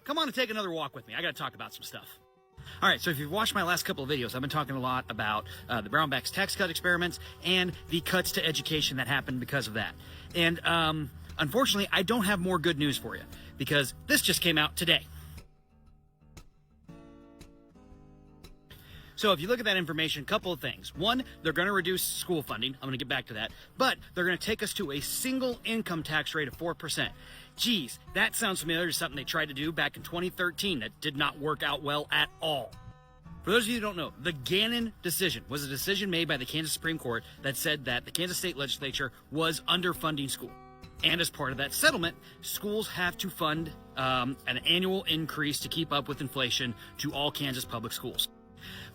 come on and take another walk with me. I got to talk about some stuff. All right, so if you've watched my last couple of videos, I've been talking a lot about the Brownbacks tax cut experiments and the cuts to education that happened because of that. And unfortunately, I don't have more good news for you because this just came out today. So if you look at that information, a couple of things. One, they're going to reduce school funding. I'm going to get back to that. But they're going to take us to a single income tax rate of 4%. Geez, that sounds familiar to something they tried to do back in 2013 that did not work out well at all. For those of you who don't know, the Gannon decision was a decision made by the Kansas Supreme Court that said that the Kansas State Legislature was underfunding school. And as part of that settlement, schools have to fund an annual increase to keep up with inflation to all Kansas public schools.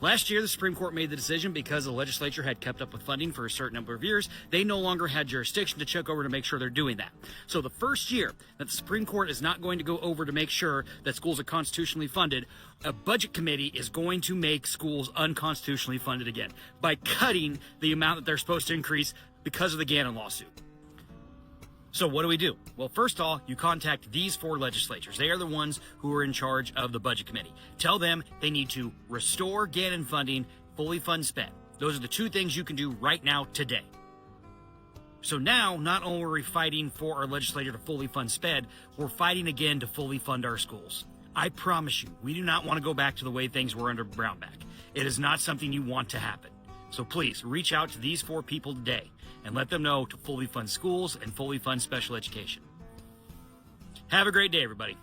Last year, the Supreme Court made the decision because the legislature had kept up with funding for a certain number of years. They no longer had jurisdiction to check over to make sure they're doing that. So the first year that the Supreme Court is not going to go over to make sure that schools are constitutionally funded, a budget committee is going to make schools unconstitutionally funded again by cutting the amount that they're supposed to increase because of the Gannon lawsuit. So what do we do? Well, first of all, you contact these 4 legislatures. They are the ones who are in charge of the budget committee. Tell them they need to restore Gannon funding, fully fund SPED. Those are the 2 things you can do right now today. So now, not only are we fighting for our legislature to fully fund SPED, we're fighting again to fully fund our schools. I promise you, we do not want to go back to the way things were under Brownback. It is not something you want to happen. So please, reach out to these 4 people today and let them know to fully fund schools and fully fund special education. Have a great day, everybody.